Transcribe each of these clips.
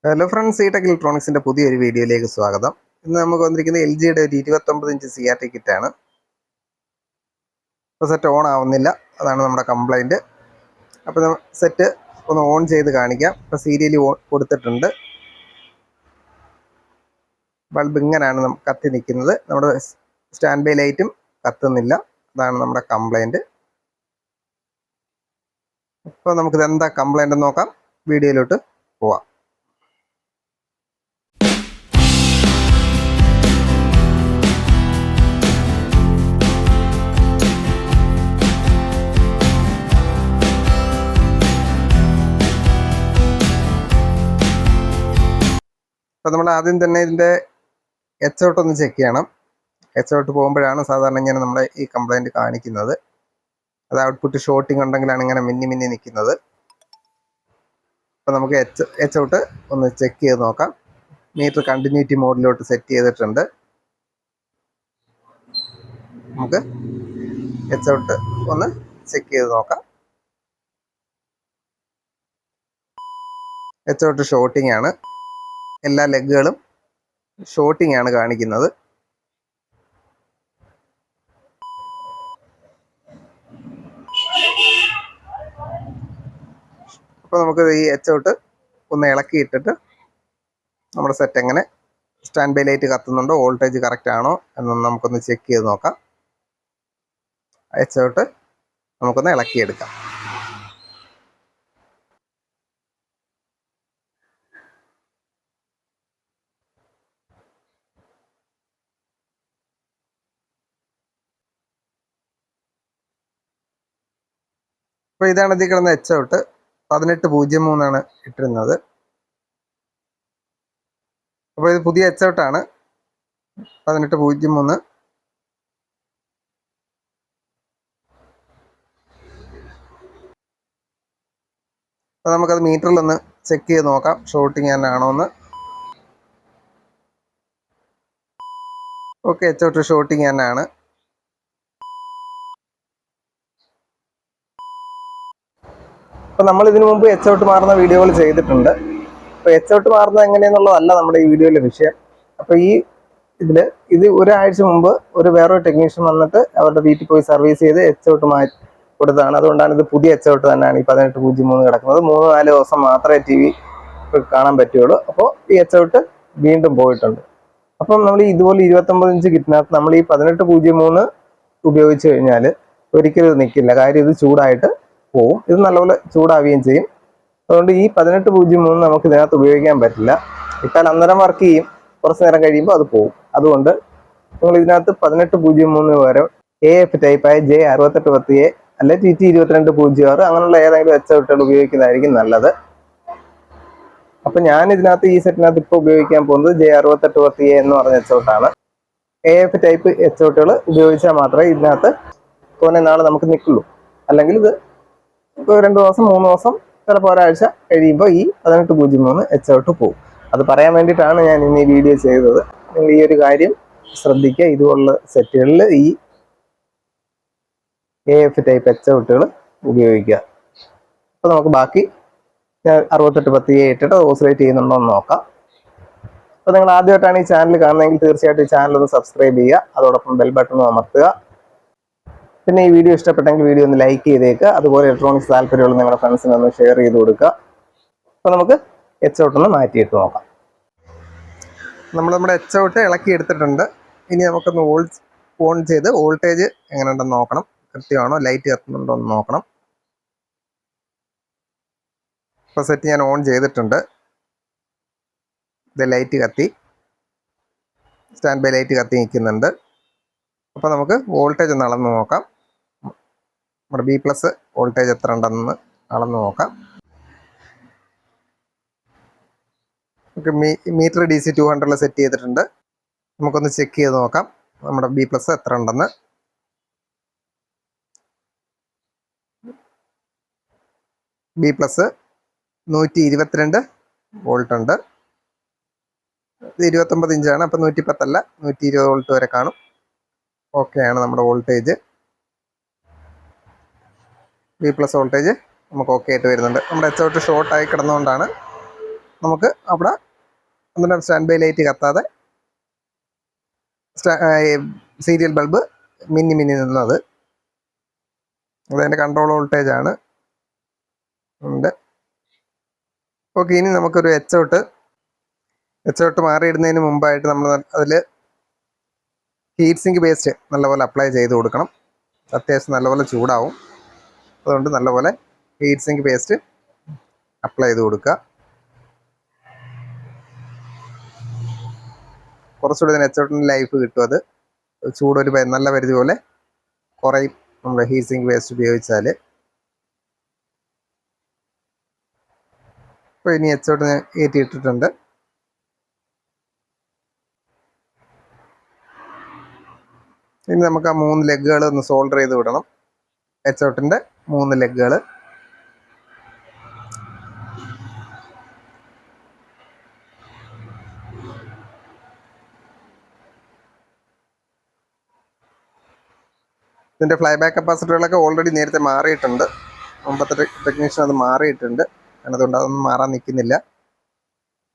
Hello friends, tech ഇലക്ട്രോണിക്സിന്റെ പുതിയൊരു വീഡിയോയിലേക്ക് സ്വാഗതം. ഇന്ന് നമുക്ക് വന്നിരിക്കുന്നത് എൽ ജിയുടെ ഒരു 29 ഇഞ്ച് CRT കിറ്റാണ്. ഇപ്പോൾ സെറ്റ് ഓൺ ആവുന്നില്ല, അതാണ് നമ്മുടെ കംപ്ലൈൻറ്റ്. അപ്പോൾ സെറ്റ് ഒന്ന് ഓൺ ചെയ്ത് കാണിക്കാം. ഇപ്പോൾ സീരിയലി ഓൺ കൊടുത്തിട്ടുണ്ട്. ബൾബ് ഇങ്ങനെയാണ് കത്തി നിൽക്കുന്നത്. നമ്മുടെ സ്റ്റാൻഡ് ബൈ ലൈറ്റും കത്തുന്നില്ല, അതാണ് നമ്മുടെ കംപ്ലൈൻറ്റ്. ഇപ്പോൾ നമുക്കിത് എന്താ കംപ്ലൈൻറ്റ് എന്ന് നോക്കാം. വീഡിയോയിലോട്ട് പോവാം. അപ്പോൾ നമ്മൾ ആദ്യം തന്നെ ഇതിൻ്റെ എച്ച് ഔട്ട് ഒന്ന് ചെക്ക് ചെയ്യണം. എച്ച് ഔട്ട് പോകുമ്പോഴാണ് സാധാരണ ഇങ്ങനെ നമ്മുടെ ഈ കംപ്ലൈൻറ്റ് കാണിക്കുന്നത്. അത് ഔട്ട്പുട്ട് ഷോർട്ടിങ് ഉണ്ടെങ്കിലാണ് ഇങ്ങനെ മിന്നി നിൽക്കുന്നത്. അപ്പോൾ നമുക്ക് എച്ച് ഔട്ട് ഒന്ന് ചെക്ക് ചെയ്ത് നോക്കാം. മീറ്റർ കണ്ടിന്യൂറ്റി മോഡിലോട്ട് സെറ്റ് ചെയ്തിട്ടുണ്ട്. നമുക്ക് എച്ച് ഔട്ട് ഒന്ന് ചെക്ക് ചെയ്ത് നോക്കാം. എച്ച് ഔട്ട് ഷോർട്ടിങ് ആണ്, എല്ലാ ലെഗുകളും ഷോർട്ടിങ് ആണ് കാണിക്കുന്നത്. അപ്പോൾ നമുക്ക് ഈ എച്ച് ഔട്ട് ഒന്ന് ഇളക്കിയിട്ടിട്ട് നമ്മുടെ സെറ്റ് എങ്ങനെ സ്റ്റാൻഡ് ബൈ ലൈറ്റ് കത്തുന്നുണ്ടോ, വോൾട്ടേജ് കറക്റ്റ് ആണോ എന്നൊന്ന് നമുക്കൊന്ന് ചെക്ക് ചെയ്ത് നോക്കാം. എച്ച് ഔട്ട് നമുക്കൊന്ന് ഇളക്കിയെടുക്കാം. അപ്പോൾ ഇതാണ് ഇതിൽ കിടന്ന എച്ച് ഔട്ട്. 1803 ഇട്ടിരുന്നത്. അപ്പോൾ ഇത് പുതിയ എച്ച് ഔട്ടാണ്, 1803. അപ്പോൾ നമുക്കത് മീറ്ററിലൊന്ന് ചെക്ക് ചെയ്ത് നോക്കാം, ഷോർട്ടിങ് തന്നെയാണോ എന്ന്. ഓക്കെ, എച്ച് ഔട്ട് ഷോർട്ടിങ് തന്നെയാണ്. അപ്പോൾ നമ്മൾ ഇതിനു മുമ്പ് എച്ച് ഔട്ട് മാറുന്ന വീഡിയോകൾ ചെയ്തിട്ടുണ്ട്. അപ്പോൾ എച്ച് ഔട്ട് മാറുന്നത് എങ്ങനെയെന്നുള്ളതല്ല നമ്മുടെ ഈ വീഡിയോയിലെ വിഷയം. അപ്പോൾ ഇത് ഒരാഴ്ച മുമ്പ് വേറൊരു ടെക്നീഷ്യൻ വന്നിട്ട് അവരുടെ വീട്ടിൽ പോയി സർവീസ് ചെയ്ത് എച്ച് ഔട്ട് മാറ്റി കൊടുത്തതാണ്. അതുകൊണ്ടാണ് ഇത് പുതിയ എച്ച് ഔട്ട് തന്നെയാണ് ഈ 1803 കിടക്കുന്നത്. 3-4 ദിവസം മാത്രമേ TV കാണാൻ പറ്റുള്ളൂ. അപ്പോൾ ഈ എച്ച് ഔട്ട് വീണ്ടും പോയിട്ടുണ്ട്. അപ്പം നമ്മൾ ഇതുപോലെ 29 ഇഞ്ച് കിറ്റിനകത്ത് നമ്മൾ ഈ 1803 ഉപയോഗിച്ച് കഴിഞ്ഞാൽ ഒരിക്കലും ഇത് നിൽക്കില്ല. കാര്യം ഇത് ചൂടായിട്ട് പോവും, ഇത് നല്ലപോലെ ചൂടാവുകയും ചെയ്യും. അതുകൊണ്ട് ഈ 1803 നമുക്ക് ഇതിനകത്ത് ഉപയോഗിക്കാൻ പറ്റില്ല. ഇട്ടാൽ അന്നേരം വർക്ക് ചെയ്യും, കുറച്ച് നേരം കഴിയുമ്പോൾ അത് പോകും. അതുകൊണ്ട് നിങ്ങൾ ഇതിനകത്ത് 1803 പകരം AF ടൈപ്പായ J6810A അല്ലെ TT 2206 അങ്ങനെയുള്ള ഏതെങ്കിലും എച്ച് ഔട്ടുകൾ ഉപയോഗിക്കുന്നതായിരിക്കും നല്ലത്. അപ്പൊ ഞാൻ ഇതിനകത്ത് ഈ സെറ്റിനകത്ത് ഇപ്പോൾ ഉപയോഗിക്കാൻ പോകുന്നത് J6810A എന്ന് പറഞ്ഞ എച്ച് ഔട്ടാണ്. AF ടൈപ്പ് എച്ച് ഔട്ടുകൾ ഉപയോഗിച്ചാൽ മാത്രമേ ഇതിനകത്ത് തോന്നെ നാൾ നമുക്ക് നിൽക്കുള്ളൂ. അല്ലെങ്കിൽ ഇത് ഇപ്പോൾ 2 ദിവസം 3 ദിവസം ചിലപ്പോൾ ഒരാഴ്ച കഴിയുമ്പോൾ ഈ 1803 എച്ച് ഔട്ട് പോകും. അത് പറയാൻ വേണ്ടിയിട്ടാണ് ഞാൻ ഇന്ന് ഈ വീഡിയോ ചെയ്തത്. നിങ്ങൾ ഈ ഒരു കാര്യം ശ്രദ്ധിക്കുക. ഇതുപോലുള്ള സെറ്റുകളിൽ ഈ AF ടൈപ്പ് എച്ച് ഔട്ടുകൾ ഉപയോഗിക്കുക. അപ്പോൾ നമുക്ക് ബാക്കി ഞാൻ 6810A ഇട്ടിട്ട് ഓസിലേറ്റ് ചെയ്യുന്നുണ്ടോ എന്ന് നോക്കാം. അപ്പോൾ നിങ്ങൾ ആദ്യമായിട്ടാണ് ഈ ചാനൽ കാണുന്നതെങ്കിൽ തീർച്ചയായിട്ടും ഈ ചാനൽ ഒന്ന് സബ്സ്ക്രൈബ് ചെയ്യുക. അതോടൊപ്പം ബെൽ ബട്ടൺ അമർത്തുക. പിന്നെ ഈ വീഡിയോ ഇഷ്ടപ്പെട്ടെങ്കിൽ വീഡിയോ ഒന്ന് ലൈക്ക് ചെയ്തേക്കുക. അതുപോലെ ഇലക്ട്രോണിക്സ് താല്പര്യമുള്ള നിങ്ങളുടെ ഫ്രണ്ട്സിന് ഒന്ന് ഷെയർ ചെയ്ത് കൊടുക്കുക. അപ്പോൾ നമുക്ക് എച്ച് ഔട്ട് ഒന്ന് മാറ്റിയിട്ട് നോക്കാം. നമ്മുടെ എച്ച് ഔട്ട് ഇളക്കി എടുത്തിട്ടുണ്ട്. ഇനി നമുക്കൊന്ന് ഓൺ ചെയ്ത് വോൾട്ടേജ് എങ്ങനെയുണ്ടെന്ന് നോക്കണം. കൃത്യമാണോ, ലൈറ്റ് കത്തുന്നുണ്ടോ എന്ന് നോക്കണം. ഇപ്പോൾ സെറ്റ് ഞാൻ ഓൺ ചെയ്തിട്ടുണ്ട്. ഇത് ലൈറ്റ് കത്തി, സ്റ്റാൻഡ് ബൈ ലൈറ്റ് കത്തി നിൽക്കുന്നുണ്ട്. അപ്പോൾ നമുക്ക് വോൾട്ടേജ് ഒന്ന് അളന്ന് നോക്കാം. നമ്മുടെ B+ വോൾട്ടേജ് എത്ര ഉണ്ടെന്ന് അളന്ന് നോക്കാം. നമുക്ക് മീറ്റർ DC 200 സെറ്റ് ചെയ്തിട്ടുണ്ട്. നമുക്കൊന്ന് ചെക്ക് ചെയ്ത് നോക്കാം നമ്മുടെ B+ എത്ര ഉണ്ടെന്ന്. B+ 122 വോൾട്ട് ഉണ്ട്. ഇത് 29 ഇഞ്ചാണ്, അപ്പോൾ 110 അല്ല 120 വോൾട്ട് വരെ കാണും. ഓക്കെയാണ് നമ്മുടെ വോൾട്ടേജ്. B+ വോൾട്ടേജ് നമുക്ക് ഓക്കെ ആയിട്ട് വരുന്നുണ്ട്. നമ്മുടെ എച്ച് ഔട്ട് ഷോർട്ടായി കിടന്നുകൊണ്ടാണ് നമുക്ക് അവിടെ അന്നേരം സ്റ്റാൻഡ് ബൈ ലൈറ്റ് കത്താതെ സീരിയൽ ബൾബ് മിന്നി നിന്നത്. അതതിൻ്റെ കൺട്രോൾ വോൾട്ടേജ് ആണ്. ഉണ്ട്. ഓക്കെ, ഇനി നമുക്കൊരു എച്ച് ഔട്ട് മാറിയിടുന്നതിന് മുമ്പായിട്ട് നമ്മൾ അതിൽ ഹീറ്റ് സിങ്ക് പേസ്റ്റ് നല്ലപോലെ അപ്ലൈ ചെയ്ത് കൊടുക്കണം. അത്യാവശ്യം നല്ലപോലെ ചൂടാവും. അതുകൊണ്ട് നല്ലപോലെ ഹീറ്റ് സിങ്ക് പേസ്റ്റ് അപ്ലൈ ചെയ്ത് കൊടുക്കുക. കുറച്ചുകൂടി ഇതിന് എച്ച് ഔട്ടിൻ്റെ ലൈഫ് കിട്ടും. അത് ചൂടൊരു നല്ല പരിധി പോലെ കുറയും നമ്മുടെ ഹീറ്റ് സിങ്ക് പേസ്റ്റ് ഉപയോഗിച്ചാൽ. ഇപ്പോൾ ഇനി എച്ച് ഔട്ട് കയറ്റിയിട്ടിട്ടുണ്ട്. ഇനി നമുക്ക് ആ 3 ലെഗുകൾ ഒന്ന് സോൾഡർ ചെയ്ത് വിടണം. എച്ച് ഔട്ടിൻ്റെ 3 ലെഗുകൾ. ഇതിൻ്റെ ഫ്ലൈ ബാക്ക് കപ്പാസിറ്ററുകളൊക്കെ ഓൾറെഡി നേരത്തെ മാറിയിട്ടുണ്ട്. മുമ്പത്തെ ടെക്നീഷ്യൻ അത് മാറിയിട്ടുണ്ട്. അതുകൊണ്ട് അതൊന്നും മാറാൻ നിൽക്കുന്നില്ല.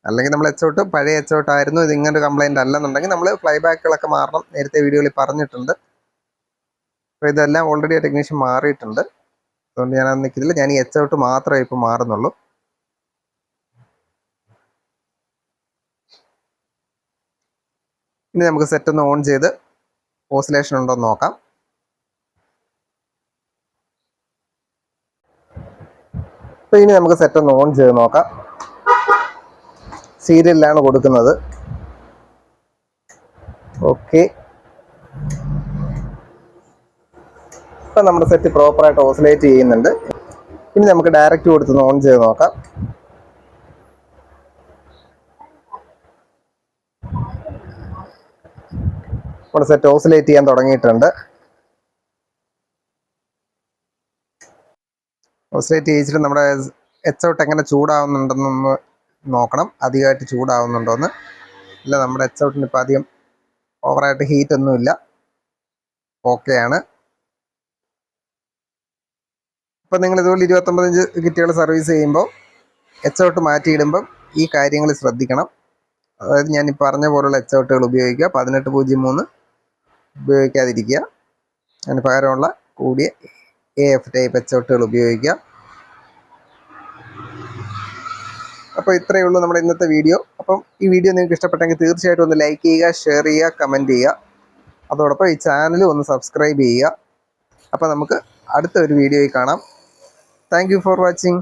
അല്ലെങ്കിൽ നമ്മൾ എച്ച് ഔട്ട് പഴയ എച്ച് ഔട്ട് ആയിരുന്നു, ഇത് ഇങ്ങനെ കംപ്ലൈൻറ്റ് അല്ലെന്നുണ്ടെങ്കിൽ നമ്മൾ ഫ്ലൈ ബാക്കുകളൊക്കെ മാറണം. നേരത്തെ വീഡിയോയിൽ പറഞ്ഞിട്ടുണ്ട്. അപ്പോൾ ഇതെല്ലാം ഓൾറെഡി ടെക്നീഷ്യൻ മാറിയിട്ടുണ്ട്. അതുകൊണ്ട് ഞാനത് നിൽക്കുന്നില്ല. ഞാൻ ഈ എച്ച് ഔട്ട് മാത്രമേ ഇപ്പോൾ മാറുന്നുള്ളൂ. ഇനി നമുക്ക് സെറ്റ് ഒന്ന് ഓൺ ചെയ്ത് ഓസിലേഷൻ ഉണ്ടോ എന്ന് നോക്കാം. അപ്പോൾ ഇനി നമുക്ക് സെറ്റ് ഒന്ന് ഓൺ ചെയ്ത് നോക്കാം. സീരിയലിലാണ് കൊടുക്കുന്നത്. ഓക്കെ, ഇപ്പം നമ്മുടെ സെറ്റ് പ്രോപ്പറായിട്ട് ഓസിലേറ്റ് ചെയ്യുന്നുണ്ട്. ഇനി നമുക്ക് ഡയറക്റ്റ് കൊടുത്ത് ഓൺ ചെയ്ത് നോക്കാം. നമ്മുടെ സെറ്റ് ഓസിലേറ്റ് ചെയ്യാൻ തുടങ്ങിയിട്ടുണ്ട്. ഓസിലേറ്റ് ചെയ്യിച്ചിട്ട് നമ്മുടെ എച്ച് ഔട്ട് എങ്ങനെ ചൂടാവുന്നുണ്ടെന്നൊന്ന് നോക്കണം. അധികമായിട്ട് ചൂടാവുന്നുണ്ടോയെന്ന്. ഇല്ല, നമ്മുടെ എച്ച് ഔട്ടിന് ഇപ്പോൾ അധികം ഓവറായിട്ട് ഹീറ്റ് ഒന്നുമില്ല. ഓക്കെയാണ്. ഇപ്പം നിങ്ങൾ ഇതുപോലെ 29 ഇഞ്ച് കിറ്റുകൾ സർവീസ് ചെയ്യുമ്പോൾ എച്ച് ഔട്ട് മാറ്റിയിടുമ്പം ഈ കാര്യങ്ങൾ ശ്രദ്ധിക്കണം. അതായത് ഞാൻ ഈ പറഞ്ഞ പോലുള്ള എച്ച് ഔട്ടുകൾ ഉപയോഗിക്കുക. 1803 ഉപയോഗിക്കാതിരിക്കുക. അതിന് പകരമുള്ള കൂടിയ AF ടൈപ്പ് എച്ച് ഔട്ടുകൾ ഉപയോഗിക്കുക. അപ്പോൾ ഇത്രയേ ഉള്ളൂ നമ്മുടെ ഇന്നത്തെ വീഡിയോ. അപ്പം ഈ വീഡിയോ നിങ്ങൾക്ക് ഇഷ്ടപ്പെട്ടെങ്കിൽ തീർച്ചയായിട്ടും ഒന്ന് ലൈക്ക് ചെയ്യുക, ഷെയർ ചെയ്യുക, കമൻറ്റ് ചെയ്യുക. അതോടൊപ്പം ഈ ചാനൽ ഒന്ന് സബ്സ്ക്രൈബ് ചെയ്യുക. അപ്പോൾ നമുക്ക് അടുത്ത ഒരു വീഡിയോയിൽ കാണാം. Thank you for watching.